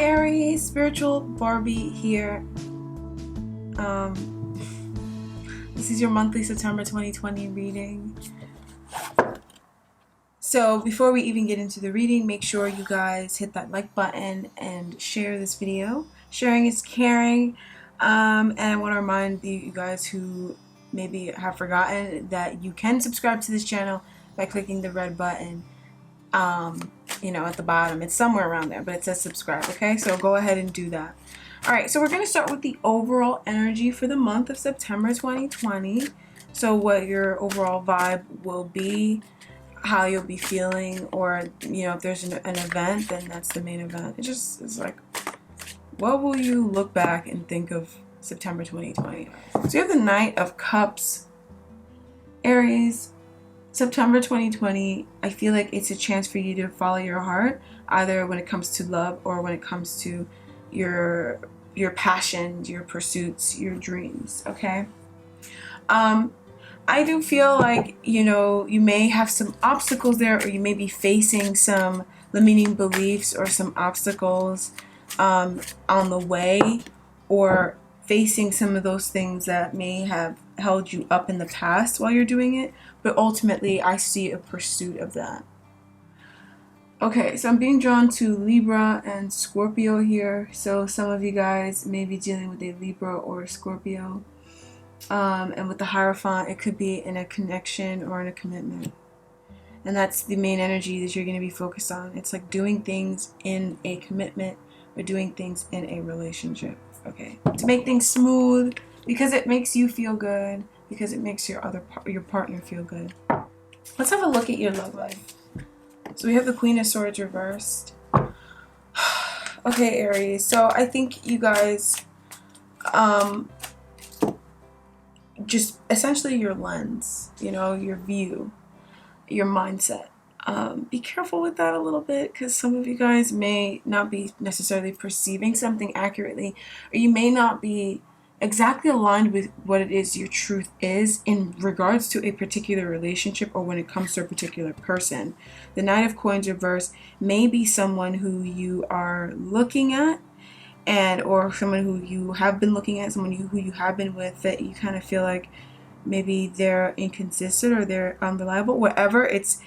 Aries, Spiritual Barbie here. This is your monthly September 2020 reading. So before we even get into the reading, make sure you guys hit that like button and share this video. Sharing is caring. And I want to remind you guys who maybe have forgotten that you can subscribe to this channel by clicking the red button. At the bottom. It's somewhere around there, but it says subscribe, okay? So go ahead and do that. All right, so we're going to start with the overall energy for the month of September 2020. So what your overall vibe will be, how you'll be feeling, or, if there's an event, then that's the main event. It's like, what will you look back and think of September 2020? So you have the Knight of Cups, Aries. September 2020, I feel like it's a chance for you to follow your heart, either when it comes to love or when it comes to your passions, your pursuits, your dreams, okay? I do feel like, you may have some obstacles there, or you may be facing some limiting beliefs or some obstacles on the way, or facing some of those things that may have held you up in the past while you're doing it, but ultimately I see a pursuit of that. Okay, so I'm being drawn to Libra and Scorpio here, so some of you guys may be dealing with a Libra or a Scorpio, and with the Hierophant, it could be in a connection or in a commitment, and that's the main energy that you're going to be focused on. It's like doing things in a commitment or doing things in a relationship. Okay, to make things smooth, because it makes you feel good, because it makes your partner feel good. Let's have a look at your love life. So we have the Queen of Swords reversed. Okay, Aries. So I think you guys, just essentially your lens, your view, your mindset. Be careful with that a little bit, because some of you guys may not be necessarily perceiving something accurately, or you may not be exactly aligned with what it is your truth is in regards to a particular relationship, or when it comes to a particular person. The Knight of Coins reverse may be someone who you are looking at, or someone who you have been looking at, someone who you have been with, that you kind of feel like maybe they're inconsistent or they're unreliable. Whatever, it's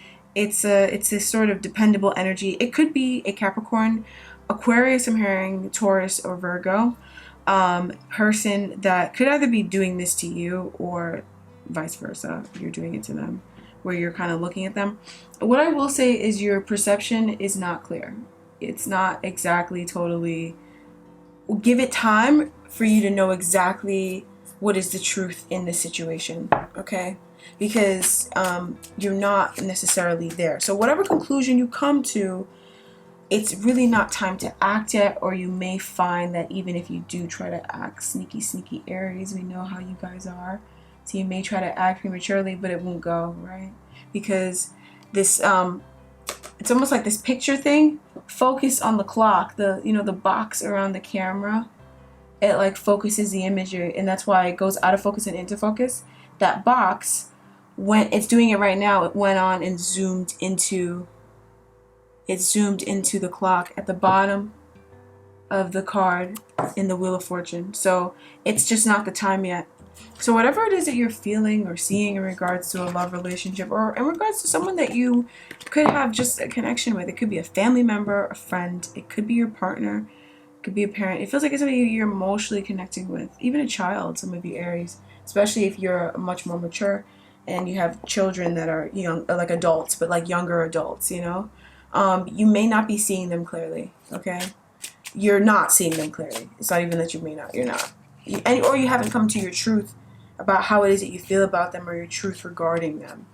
a sort of dependable energy. It could be a Capricorn, Aquarius, I'm hearing Taurus or Virgo, person that could either be doing this to you or vice versa. You're doing it to them, where you're kind of looking at them. What I will say is your perception is not clear. It's not exactly totally. Give it time for you to know exactly what is the truth in this situation, okay? Because you're not necessarily there. So whatever conclusion you come to, it's really not time to act yet, or you may find that even if you do try to act, sneaky Aries, we know how you guys are. So you may try to act prematurely, but it won't go, right? Because this, it's almost like this picture thing. Focus on the clock, the box around the camera. It like focuses the imagery, and that's why it goes out of focus and into focus. That box, when it's doing it right now, it went on and zoomed into the clock at the bottom of the card in the Wheel of Fortune. So it's just not the time yet. So whatever it is that you're feeling or seeing in regards to a love relationship, or in regards to someone that you could have just a connection with, it could be a family member, a friend, it could be your partner, it could be a parent. It feels like it's somebody you're emotionally connecting with, even a child, some of you Aries, especially if you're much more mature and you have children that are young, like adults, but like younger adults, you may not be seeing them clearly, okay? You're not seeing them clearly. It's not even that you may not, you're not. Or you haven't come to your truth about how it is that you feel about them, or your truth regarding them.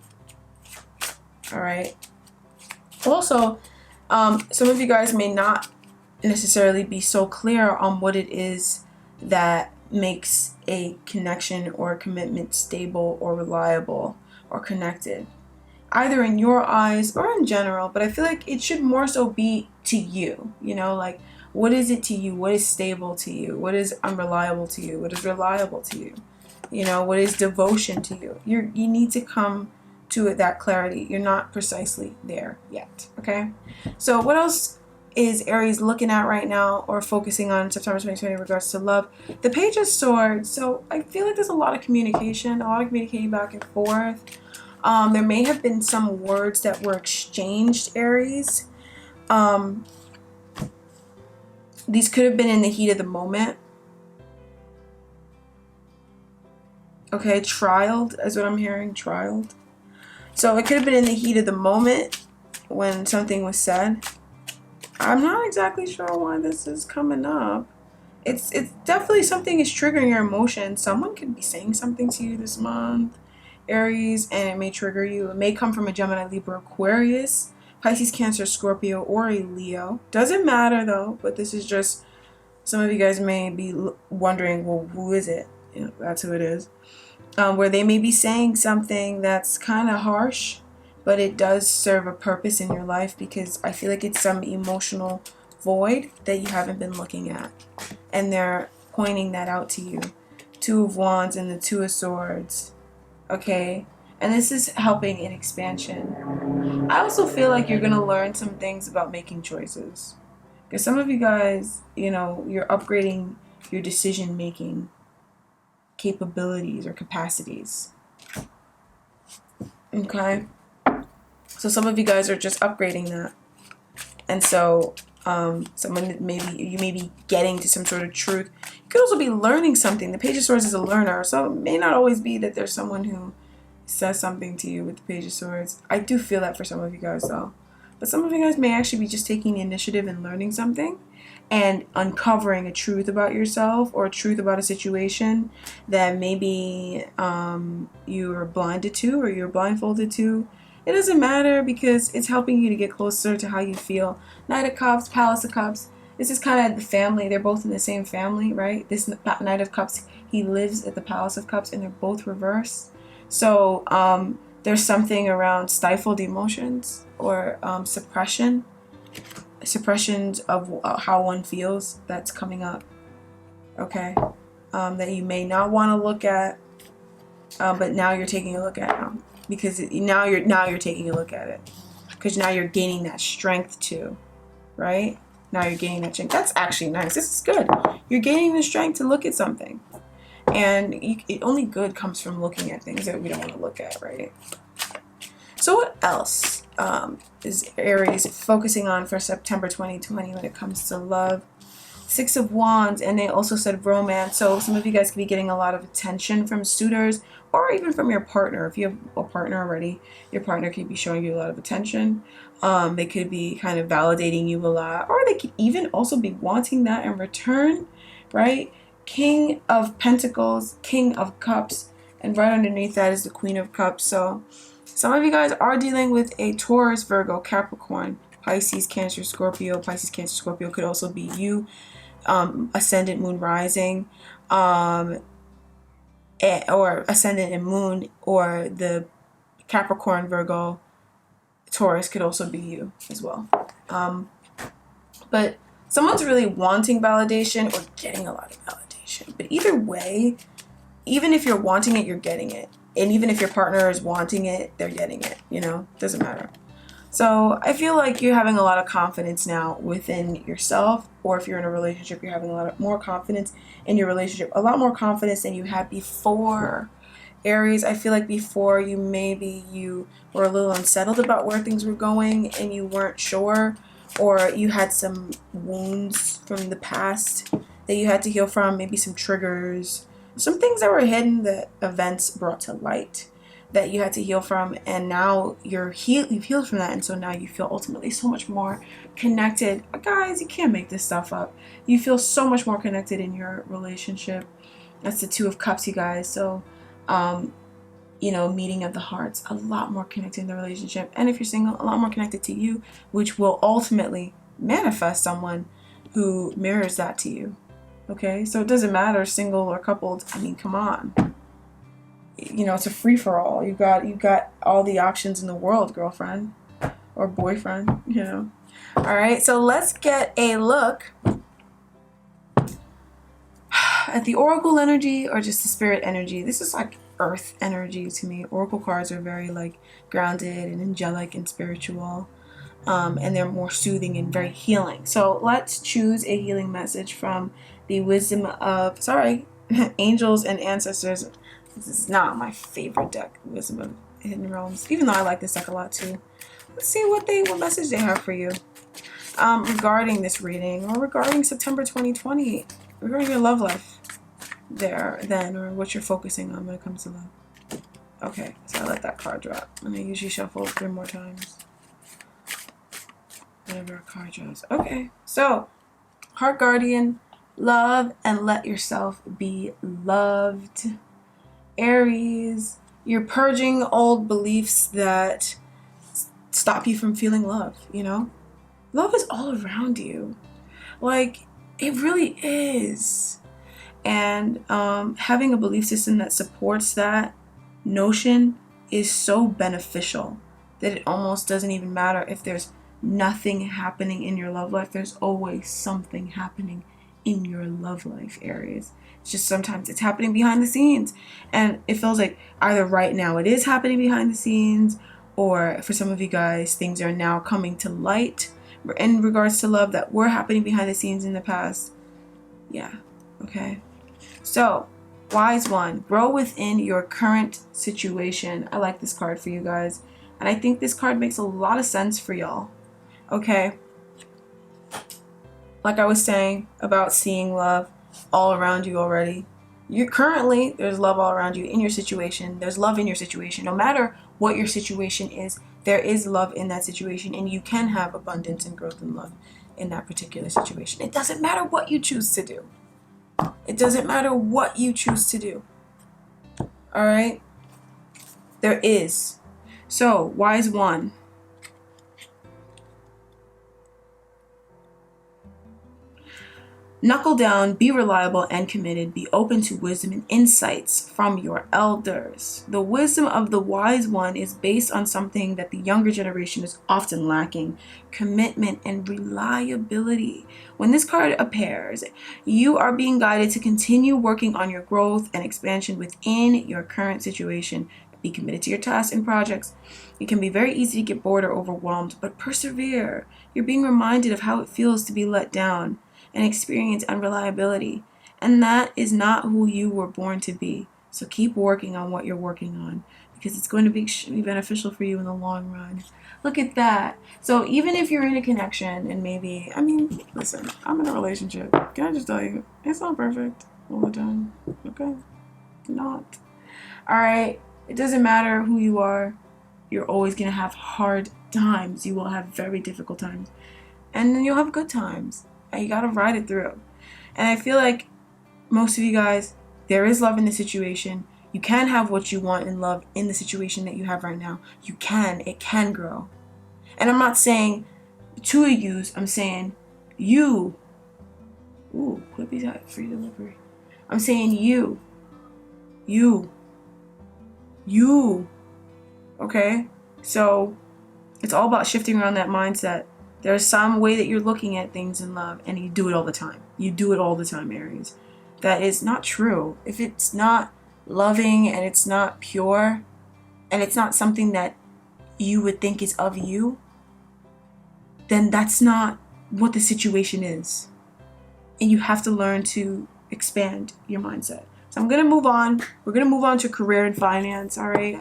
All right? Also, some of you guys may not necessarily be so clear on what it is that makes a connection or a commitment stable or reliable or connected, either in your eyes or in general. But I feel like it should more so be to you, like, what is it to you? What is stable to you? What is unreliable to you? What is reliable to you? What is devotion to you? You need to come to that clarity. You're not precisely there yet, okay? So what else is Aries looking at right now or focusing on September 2020 in regards to love? The Page of Swords. So I feel like there's a lot of communication, a lot of communicating back and forth. There may have been some words that were exchanged, Aries. These could have been in the heat of the moment. Okay, trialed is what I'm hearing, trialed. So it could have been in the heat of the moment when something was said. I'm not exactly sure why this is coming up. It's definitely something is triggering your emotions. Someone could be saying something to you this month, Aries, and it may trigger you. It may come from a Gemini, Libra, Aquarius, Pisces, Cancer, Scorpio, or a Leo. Doesn't matter though, but this is just, some of you guys may be wondering, well, who is it? You know, that's who it is. Where they may be saying something that's kind of harsh, but it does serve a purpose in your life, because I feel like it's some emotional void that you haven't been looking at, and they're pointing that out to you. Two of Wands and the Two of Swords. Okay, and this is helping in expansion. I also feel like you're gonna learn some things about making choices, because some of you guys, you know, you're upgrading your decision making capabilities or capacities. Okay, so some of you guys are just upgrading that, and so someone you may be getting to some sort of truth. You could also be learning something. The Page of Swords is a learner, so it may not always be that there's someone who says something to you with the Page of Swords. I do feel that for some of you guys though, but some of you guys may actually be just taking the initiative and learning something and uncovering a truth about yourself or a truth about a situation that maybe you were blinded to or you're blindfolded to. It doesn't matter, because it's helping you to get closer to how you feel. Knight of Cups, Palace of Cups. This is kind of the family. They're both in the same family, right? This Knight of Cups, he lives at the Palace of Cups, and they're both reversed. So there's something around stifled emotions or suppressions of how one feels that's coming up. Okay, that you may not want to look at, but now you're taking a look at now, because now you're taking a look at it, because now you're gaining that strength too, right? Now you're gaining that strength. That's actually nice. This is good. You're gaining the strength to look at something, and only good comes from looking at things that we don't want to look at, right? So what else is Aries focusing on for September 2020 when it comes to love? Six of Wands, and they also said romance. So some of you guys could be getting a lot of attention from suitors, or even from your partner. If you have a partner already, your partner could be showing you a lot of attention. They could be kind of validating you a lot, or they could even also be wanting that in return, right? King of Pentacles, King of Cups, and right underneath that is the Queen of Cups. So some of you guys are dealing with a Taurus, Virgo, Capricorn, Pisces, Cancer, Scorpio. Pisces, Cancer, Scorpio could also be you, ascendant, moon, rising, or ascendant and moon, or the Capricorn, Virgo, Taurus could also be you as well. But someone's really wanting validation or getting a lot of validation. But either way, even if you're wanting it, you're getting it. And even if your partner is wanting it, they're getting it, you know, doesn't matter. So I feel like you're having a lot of confidence now within yourself, or if you're in a relationship, you're having a lot more confidence in your relationship, a lot more confidence than you had before. Aries, I feel like before you were a little unsettled about where things were going and you weren't sure, or you had some wounds from the past that you had to heal from, maybe some triggers, some things that were hidden that events brought to light that you had to heal from, and now you've healed from that, and so now you feel ultimately so much more connected. Guys, you can't make this stuff up. You feel so much more connected in your relationship. That's the Two of Cups, you guys. So you know, meeting of the hearts, a lot more connected in the relationship. And if you're single, a lot more connected to you, which will ultimately manifest someone who mirrors that to you. Okay, so it doesn't matter single or coupled. I mean, come on. You know, it's a free-for-all. You got all the options in the world, girlfriend or boyfriend, you know. All right, so let's get a look at the oracle energy or just the spirit energy. This is like earth energy to me. Oracle cards are very like grounded and angelic and spiritual. and they're more soothing and very healing. So let's choose a healing message from the wisdom of, angels and ancestors. This is not my favorite deck, Wisdom of Hidden Realms, even though I like this deck a lot too. Let's see what message they have for you regarding this reading, or regarding September 2020, regarding your love life or what you're focusing on when it comes to love. Okay, so I let that card drop, and I usually shuffle 3 more times whenever a card drops. Okay, so Heart Guardian, love and let yourself be loved. Aries, you're purging old beliefs that stop you from feeling love, Love is all around you. Like, it really is. And having a belief system that supports that notion is so beneficial that it almost doesn't even matter if there's nothing happening in your love life. There's always something happening in your love life, Aries. It's just sometimes it's happening behind the scenes. And it feels like either right now it is happening behind the scenes, or for some of you guys, things are now coming to light in regards to love that were happening behind the scenes in the past. Yeah, okay. So, Wise One, grow within your current situation. I like this card for you guys. And I think this card makes a lot of sense for y'all. Okay. Like I was saying about seeing love all around you already. There's love all around you in your situation. There's love in your situation. No matter what your situation is, there is love in that situation, and you can have abundance and growth and love in that particular situation. It doesn't matter what you choose to do. It doesn't matter what you choose to do. All right? There is. So, Wise One. Knuckle down, be reliable and committed, be open to wisdom and insights from your elders. The wisdom of the Wise One is based on something that the younger generation is often lacking: commitment and reliability. When this card appears, you are being guided to continue working on your growth and expansion within your current situation. Be committed to your tasks and projects. It can be very easy to get bored or overwhelmed, but persevere. You're being reminded of how it feels to be let down and experience unreliability. And that is not who you were born to be. So keep working on what you're working on, because it's going to be beneficial for you in the long run. Look at that. So even if you're in a connection and listen, I'm in a relationship. Can I just tell you, it's not perfect all the time. Okay? Not. All right? It doesn't matter who you are. You're always going to have hard times. You will have very difficult times. And then you'll have good times. You gotta ride it through. And I feel like most of you guys, there is love in the situation. You can have what you want in love in the situation that you have right now. It can grow. And I'm not saying two of yous, I'm saying you. Ooh, could be that free delivery. I'm saying you. Okay? So it's all about shifting around that mindset. There's some way that you're looking at things in love, and you do it all the time. You do it all the time, Aries. That is not true. If it's not loving and it's not pure, and it's not something that you would think is of you, then that's not what the situation is. And you have to learn to expand your mindset. So I'm going to move on. We're going to move on to career and finance, all right?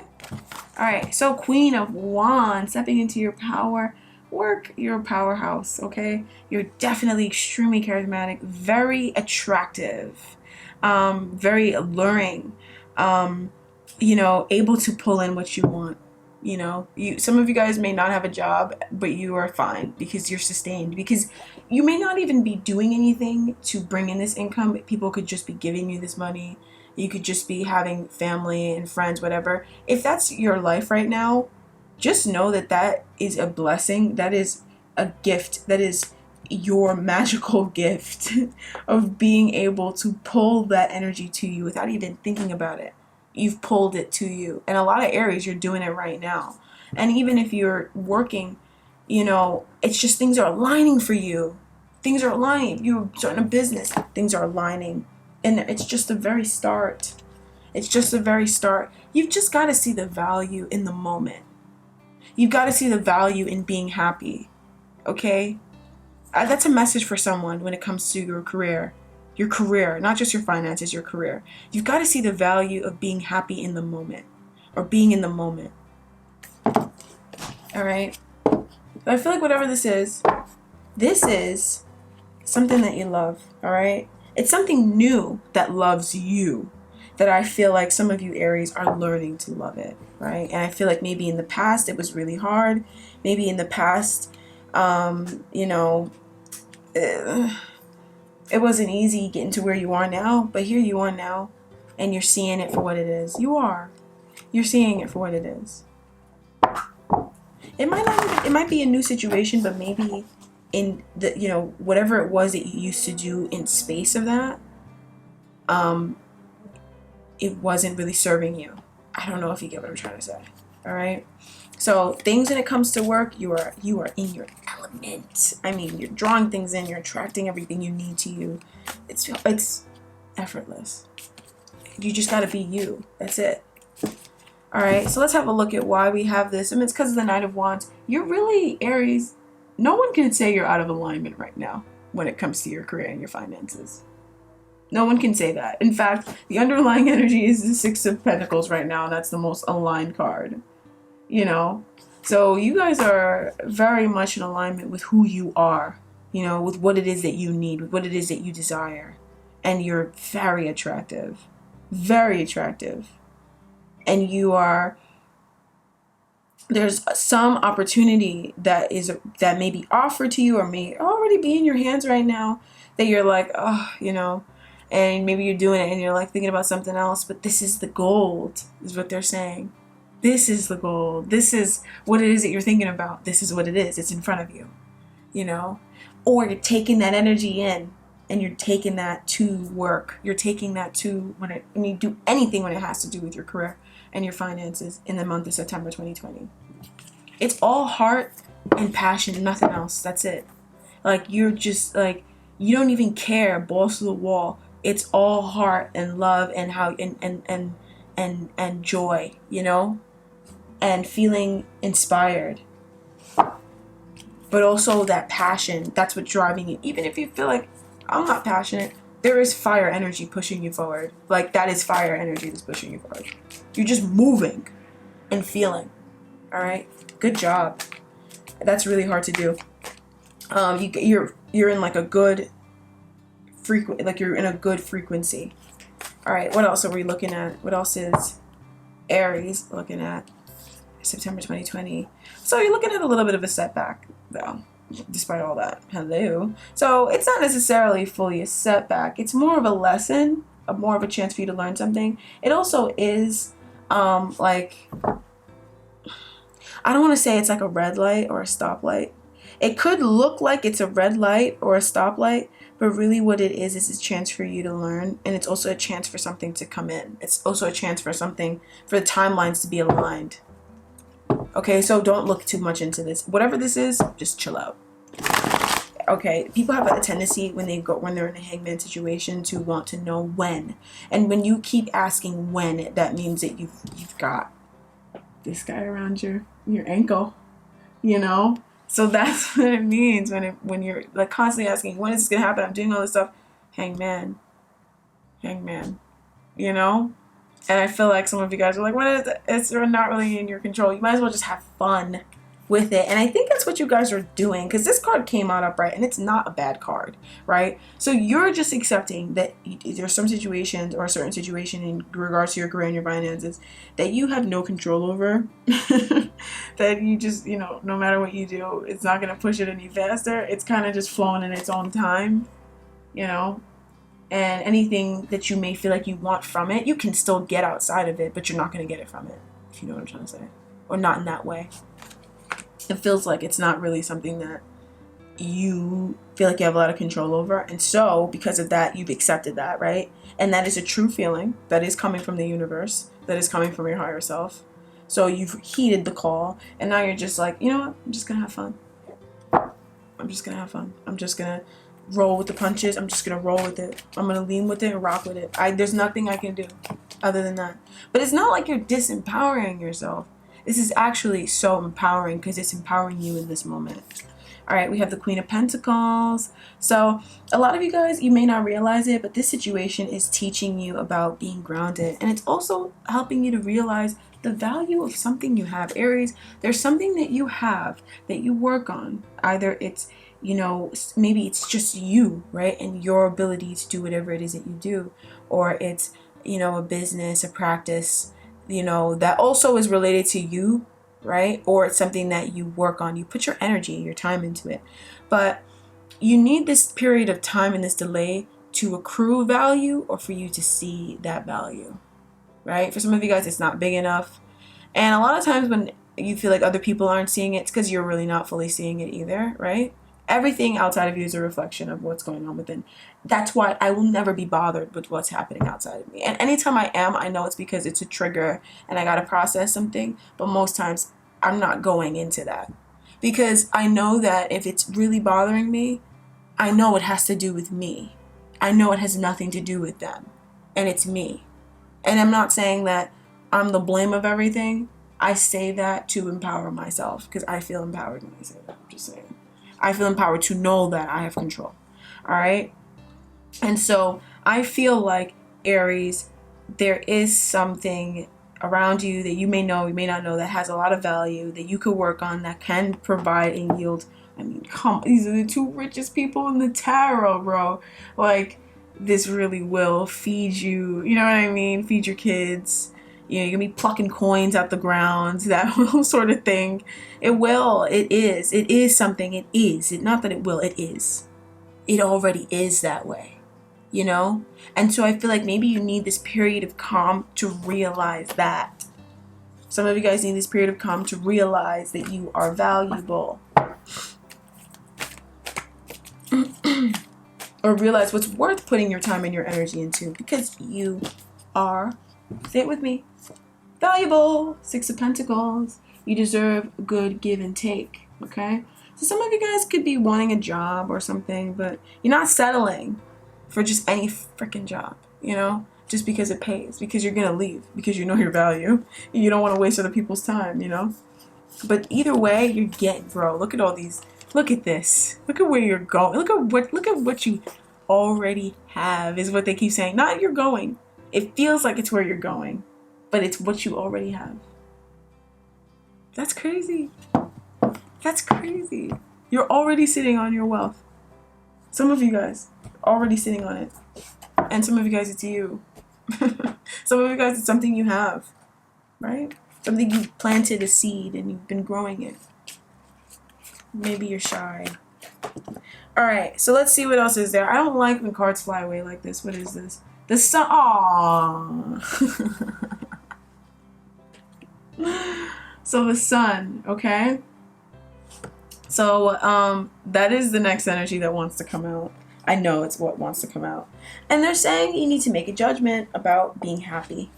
All right, so Queen of Wands, stepping into your power. Work, you're a powerhouse, okay? You're definitely extremely charismatic, very attractive, very alluring, able to pull in what you want. Some of you guys may not have a job, but you are fine because you're sustained, because you may not even be doing anything to bring in this income. People could just be giving you this money. You could just be having family and friends, whatever. If that's your life right now, just know that that is a blessing. That is a gift. That is your magical gift of being able to pull that energy to you without even thinking about it. You've pulled it to you. And a lot of Aries, you're doing it right now. And even if you're working, it's just things are aligning for you. Things are aligning. You're starting a business. Things are aligning. And it's just the very start. It's just the very start. You've just got to see the value in the moment. You've got to see the value in being happy. Okay? That's a message for someone when it comes to your career. Your career, not just your finances, your career. You've got to see the value of being happy in the moment, or being in the moment. All right? But I feel like whatever this is something that you love, all right? It's something new that loves you, that I feel like some of you Aries are learning to love it, right? And I feel like maybe in the past it was really hard. Maybe in the past, you know, it wasn't easy getting to where you are now, but here you are now, and you're seeing it for what it is. You're seeing it for what it is. It might be a new situation, but maybe in the, you know, whatever it was that you used to do in space of that, it wasn't really serving you. I don't know if you get what I'm trying to say. All right. So things when it comes to work, you are in your element. I mean, you're drawing things in, you're attracting everything you need to you. It's effortless. You just got to be you. That's it. All right. So let's have a look at why we have this. I mean, it's because of the Knight of Wands. You're really, Aries, no one can say you're out of alignment right now when it comes to your career and your finances. No one can say that. In fact, the underlying energy is the Six of Pentacles right now. And that's the most aligned card. You know, so you guys are very much in alignment with who you are, you know, with what it is that you need, with what it is that you desire. And you're very attractive, very attractive. And there's some opportunity that may be offered to you or may already be in your hands right now that you're like, oh, you know, and maybe you're doing it and you're like thinking about something else, but this is the gold, is what they're saying. This is the goal. This is what it is that you're thinking about. This is what it is. It's in front of you, you know? Or you're taking that energy in and you're taking that to work. You're taking that to when you do anything when it has to do with your career and your finances in the month of September 2020. It's all heart and passion, nothing else. That's it. Like, you're just like, you don't even care, balls to the wall. It's all heart and love and how and joy, you know? And feeling inspired, but also that passion. That's what's driving you. Even if you feel like I'm not passionate, there is fire energy pushing you forward. Like, that is fire energy that's pushing you forward. You're just moving and feeling. All right, good job. That's really hard to do. You're in like a good you're in a good frequency. All right, what else are we looking at? What else is Aries looking at? September 2020. So you're looking at a little bit of a setback, though, despite all that. Hello. So it's not necessarily fully a setback. It's more of a lesson, more of a chance for you to learn something. It also is, like, I don't want to say it's like a red light or a stoplight. It could look like it's a red light or a stoplight, but really what it is a chance for you to learn, and it's also a chance for something to come in. It's also a chance for the timelines to be aligned. Okay, so don't look too much into this. Whatever this is, just chill out. Okay, people have a tendency when they're in a hangman situation to want to know when. And when you keep asking when, that means that you've got this guy around your ankle, you know? So that's what it means when you're like constantly asking, when is this gonna happen? I'm doing all this stuff. Hangman, you know? And I feel like some of you guys are like, what is it? It's not really in your control. You might as well just have fun with it. And I think that's what you guys are doing, because this card came out upright and it's not a bad card, right? So you're just accepting that there's some situations or a certain situation in regards to your career and your finances that you have no control over, that you just, you know, no matter what you do, it's not going to push it any faster. It's kind of just flowing in its own time, you know? And anything that you may feel like you want from it, you can still get outside of it, but you're not going to get it from it, if you know what I'm trying to say. Or not in that way. It feels like it's not really something that you feel like you have a lot of control over. And so, because of that, you've accepted that, right? And that is a true feeling that is coming from the universe, that is coming from your higher self. So you've heeded the call, and now you're just like, you know what? I'm just going to have fun. I'm just going to have fun. I'm just going to roll with the punches. I'm just gonna roll with it. I'm gonna lean with it and rock with it. There's nothing I can do other than that. But it's not like you're disempowering yourself. This is actually so empowering, because it's empowering you in this moment, All right, we have the Queen of Pentacles. So a lot of you guys, you may not realize it, but this situation is teaching you about being grounded. And it's also helping you to realize the value of something you have. Aries, there's something that you have that you work on. Either it's, you know, maybe it's just you, right? And your ability to do whatever it is that you do. Or it's, you know, a business, a practice, you know, that also is related to you, right? Or it's something that you work on. You put your energy, your time into it. But you need this period of time and this delay to accrue value or for you to see that value, right? For some of you guys, it's not big enough. And a lot of times when you feel like other people aren't seeing it, it's because you're really not fully seeing it either, right? Everything outside of you is a reflection of what's going on within. That's why I will never be bothered with what's happening outside of me. And anytime I am, I know it's because it's a trigger and I got to process something. But most times I'm not going into that because I know that if it's really bothering me, I know it has to do with me. I know it has nothing to do with them. And it's me. And I'm not saying that I'm the blame of everything. I say that to empower myself because I feel empowered when I say that. I'm just saying. I feel empowered to know that I have control. All right. And so I feel like, Aries, there is something around you that you may know, you may not know, that has a lot of value that you could work on, that can provide and yield. I mean, these are the two richest people in the tarot, bro. Like, this really will feed you, you know what I mean? Feed your kids. You know, you're gonna be plucking coins out the ground, that sort of thing. It will. It is. It is something. It is. Not that it will. It is. It already is that way. You know? And so I feel like maybe you need this period of calm to realize that. Some of you guys need this period of calm to realize that you are valuable. Or realize what's worth putting your time and your energy into, because you are, say it with me, valuable. 6 of Pentacles. You deserve a good give and take, okay? So some of you guys could be wanting a job or something, but you're not settling for just any freaking job, you know? Just because it pays, because you're gonna leave, because you know your value. You don't want to waste other people's time, you know? But either way, you're getting, bro. Look at all these. Look at this. Look at where you're going. Look at what you already have, is what they keep saying. Not you're going. It feels like it's where you're going, but it's what you already have. That's crazy. That's crazy. You're already sitting on your wealth. Some of you guys already sitting on it. And some of you guys, it's you. Some of you guys, it's something you have, right? Something you planted a seed and you've been growing it. Maybe you're shy. All right, so let's see what else is there. I don't like when cards fly away like this. What is this? The sun. Aww. So the sun, okay? So that is the next energy that wants to come out. I know it's what wants to come out. And they're saying you need to make a judgment about being happy.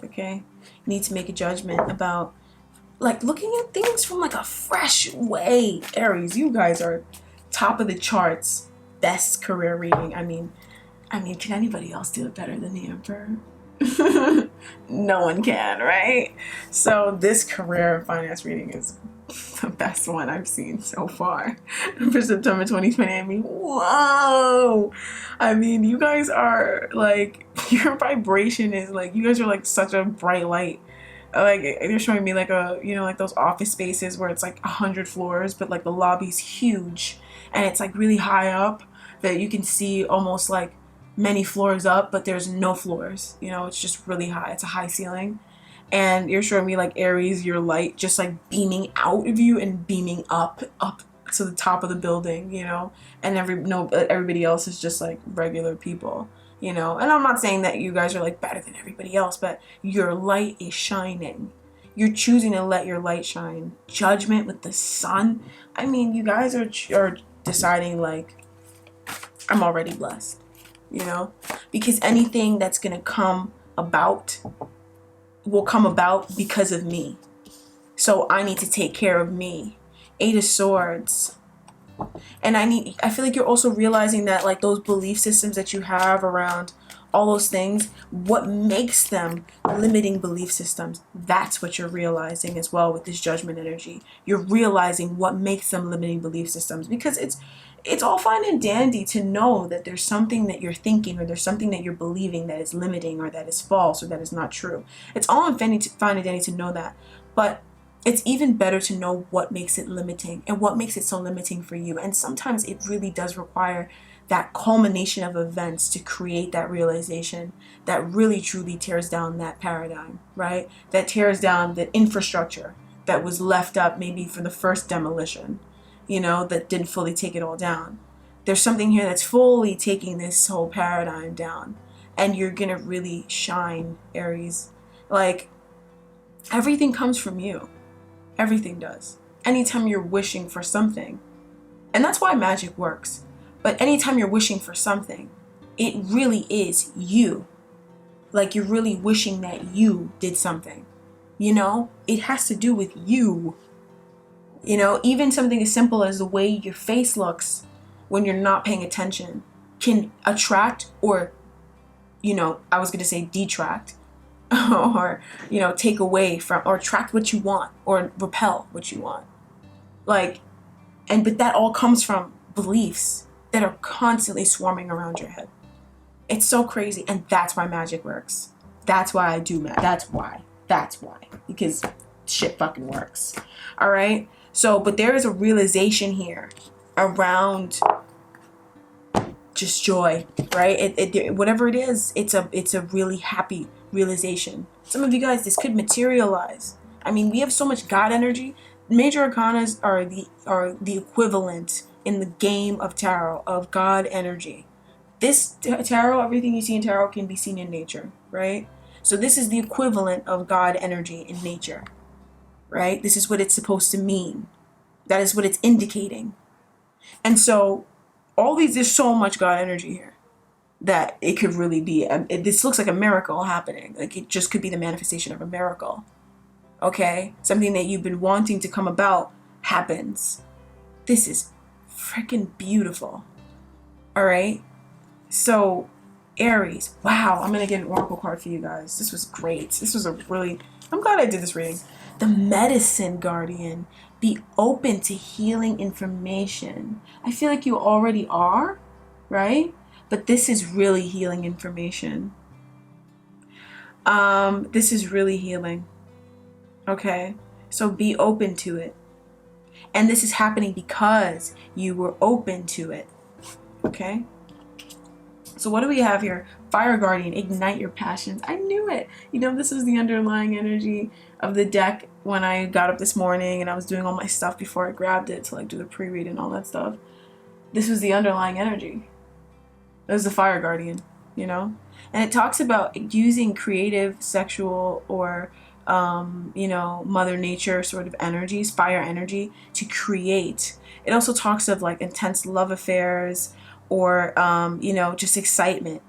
Okay? You need to make a judgment about, like, looking at things from like a fresh way. Aries, you guys are top of the charts. Best career reading. I mean, can anybody else do it better than the Emperor? No one can, right? So this career and finance reading is the best one I've seen so far for September 2020. I mean, whoa! I mean, you guys are like, your vibration is like, you guys are like such a bright light. Like, they're showing me like a, you know, like those office spaces where it's like 100 floors, but like the lobby's huge and it's like really high up that you can see almost like many floors up, but there's no floors. You know, it's just really high. It's a high ceiling. And you're showing me like, Aries, your light just like beaming out of you and beaming up to the top of the building, you know, and everybody else is just like regular people, you know. And I'm not saying that you guys are like better than everybody else, but your light is shining. You're choosing to let your light shine. Judgment with the sun. I mean, you guys are deciding like, I'm already blessed, you know, because anything that's going to come about will come about because of me. So I need to take care of me. 8 of Swords. And I feel like you're also realizing that like those belief systems that you have around all those things, what makes them limiting belief systems, that's what you're realizing as well with this judgment energy. You're realizing what makes them limiting belief systems, because it's all fine and dandy to know that there's something that you're thinking or there's something that you're believing that is limiting or that is false or that is not true. It's all fine and dandy to know that. But it's even better to know what makes it limiting and what makes it so limiting for you. And sometimes it really does require that culmination of events to create that realization that really truly tears down that paradigm, right? That tears down the infrastructure that was left up maybe for the first demolition, that didn't fully take it all down. There's something here that's fully taking this whole paradigm down. And you're going to really shine, Aries. Like, everything comes from you. Everything does. Anytime you're wishing for something. And that's why magic works. But anytime you're wishing for something, it really is you. Like, you're really wishing that you did something. It has to do with you. Even something as simple as the way your face looks when you're not paying attention can attract or, I was going to say detract or, take away from or attract what you want or repel what you want. But that all comes from beliefs that are constantly swarming around your head. It's so crazy. And that's why magic works. That's why I do magic. That's why. Because shit fucking works. All right? So, but there is a realization here around just joy, right? Whatever it is, it's a really happy realization. Some of you guys, this could materialize. I mean, we have so much God energy. Major arcanas are the equivalent in the game of tarot of God energy. This tarot, everything you see in tarot can be seen in nature, right? So this is the equivalent of God energy in nature, right? This is what it's supposed to mean. That is what it's indicating. And so there's so much God energy here that it could really be, this looks like a miracle happening. Like, it just could be the manifestation of a miracle. Okay? Something that you've been wanting to come about happens. This is freaking beautiful. All right? So, Aries. Wow, I'm going to get an oracle card for you guys. This was great. I'm glad I did this reading. The Medicine Guardian. Be open to healing information. I feel like you already are, right? But this is really healing information. This is really healing. Okay? So be open to it. And this is happening because you were open to it. Okay? So what do we have here? Fire Guardian, ignite your passions. I knew it. This was the underlying energy of the deck when I got up this morning and I was doing all my stuff before I grabbed it to do the pre-read and all that stuff. This was the underlying energy. It was the Fire Guardian, And it talks about using creative, sexual, or, Mother Nature sort of energies, fire energy, to create. It also talks of intense love affairs or, just excitement,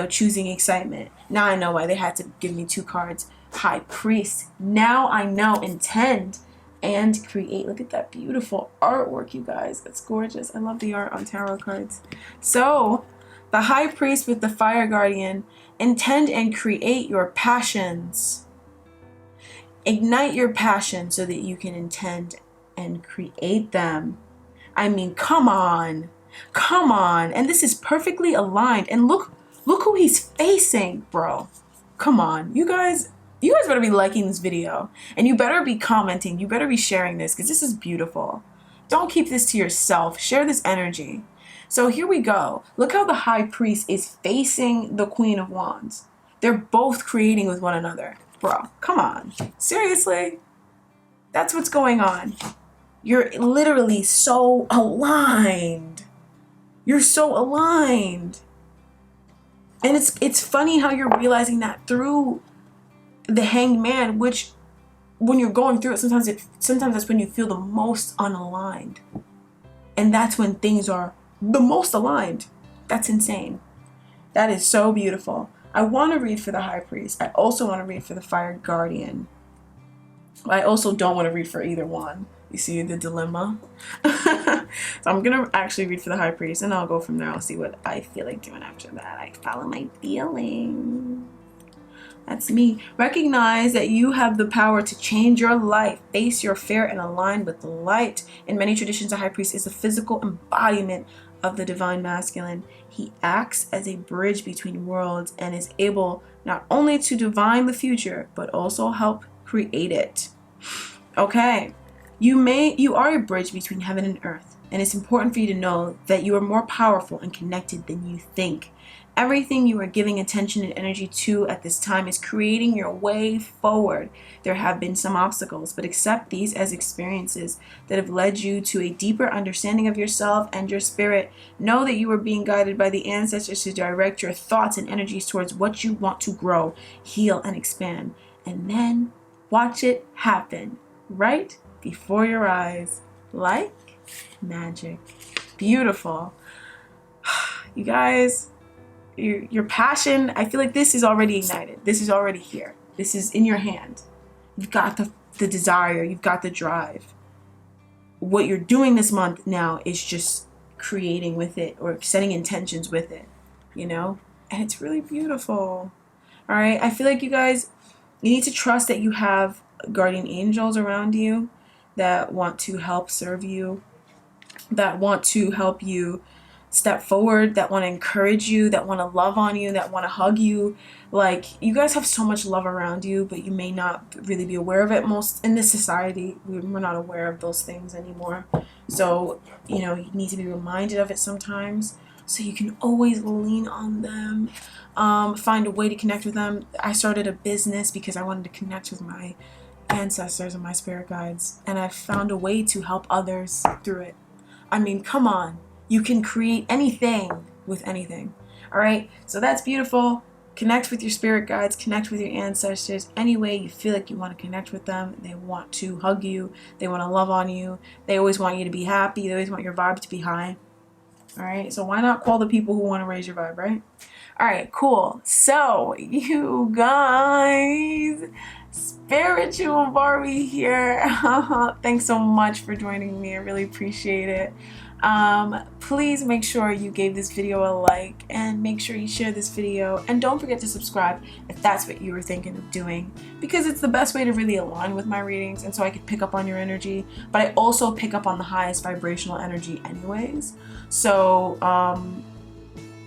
choosing excitement. Now I know why they had to give me 2 cards. High Priest. Now I know. Intend and create. Look at that beautiful artwork, you guys. It's gorgeous. I love the art on tarot cards. So, the High Priest with the Fire Guardian. Intend and create your passions. Ignite your passion so that you can intend and create them. I mean, come on. Come on. And this is perfectly aligned. And look who he's facing, bro. Come on. You guys better be liking this video. And you better be commenting. You better be sharing this because this is beautiful. Don't keep this to yourself. Share this energy. So here we go. Look how the High Priest is facing the Queen of Wands. They're both creating with one another. Bro, come on. Seriously? That's what's going on. You're literally so aligned. You're so aligned. And it's funny how you're realizing that through the Hanged Man, which when you're going through it, sometimes that's when you feel the most unaligned. And that's when things are the most aligned. That's insane. That is so beautiful. I want to read for the High Priest. I also want to read for the Fire Guardian. I also don't want to read for either one. You see the dilemma? So I'm gonna actually read for the High Priest, and I'll go from there. I'll see what I feel like doing after that. I follow my feelings. That's me. Recognize that you have the power to change your life. Face your fear and align with the light. In many traditions, a high priest is a physical embodiment of the divine masculine. He acts as a bridge between worlds and is able not only to divine the future, but also help create it. Okay. You are a bridge between heaven and earth, and it's important for you to know that you are more powerful and connected than you think. Everything you are giving attention and energy to at this time is creating your way forward. There have been some obstacles, but accept these as experiences that have led you to a deeper understanding of yourself and your spirit. Know that you are being guided by the ancestors to direct your thoughts and energies towards what you want to grow, heal, and expand. And then watch it happen right before your eyes, like magic. Beautiful. You guys, your passion, I feel like this is already ignited. This is already here. This is in your hand. You've got the desire. You've got the drive. What you're doing this month now is just creating with it or setting intentions with it, you know? And it's really beautiful. All right? I feel like you guys, you need to trust that you have guardian angels around you that want to help serve you, that want to help you step forward, that want to encourage you, that want to love on you, that want to hug you. Like, you guys have so much love around you, but you may not really be aware of it. Most in this society, we're not aware of those things anymore. So, you know, you need to be reminded of it sometimes, so you can always lean on them, find a way to connect with them. I started a business because I wanted to connect with my ancestors and my spirit guides, and I've found a way to help others through it. I mean, come on. You can create anything with anything. All right? So that's beautiful. Connect with your spirit guides. Connect with your ancestors. Any way you feel like you want to connect with them. They want to hug you. They want to love on you. They always want you to be happy. They always want your vibe to be high. All right? So why not call the people who want to raise your vibe, right? All right, cool. So, you guys, Spiritual Barbie here. Thanks so much for joining me. I really appreciate it. Please make sure you gave this video a like, and make sure you share this video, and don't forget to subscribe if that's what you were thinking of doing, because it's the best way to really align with my readings, and so I could pick up on your energy, but I also pick up on the highest vibrational energy anyways. So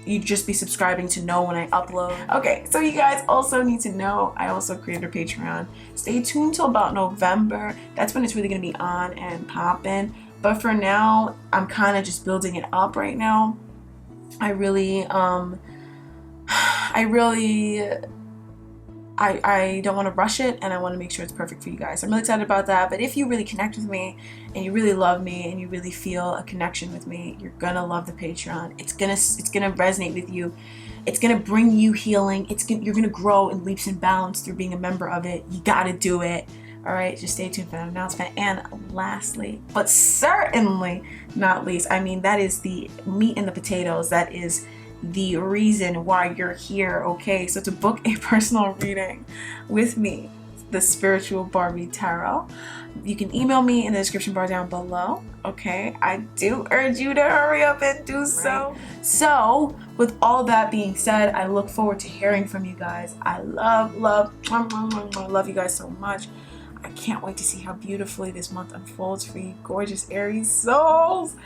you'd just be subscribing to know when I upload. Okay, so you guys also need to know I also created a Patreon. Stay tuned till about November. That's when it's really gonna be on and popping. But for now, I'm kind of just building it up right now. I don't want to rush it, and I want to make sure it's perfect for you guys. I'm really excited about that. But if you really connect with me, and you really love me, and you really feel a connection with me, you're gonna love the Patreon. It's gonna resonate with you. It's gonna bring you healing. You're gonna grow in leaps and bounds through being a member of it. You gotta do it. All right, just stay tuned for that announcement. And lastly, but certainly not least, I mean, that is the meat and the potatoes. That is the reason why you're here, okay? So to book a personal reading with me, the Spiritual Barbie Tarot, you can email me in the description bar down below, okay? I do urge you to hurry up and do so. Right. So, with all that being said, I look forward to hearing from you guys. I love you guys so much. I can't wait to see how beautifully this month unfolds for you gorgeous Aries souls.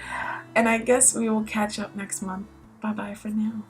And I guess we will catch up next month. Bye-bye for now.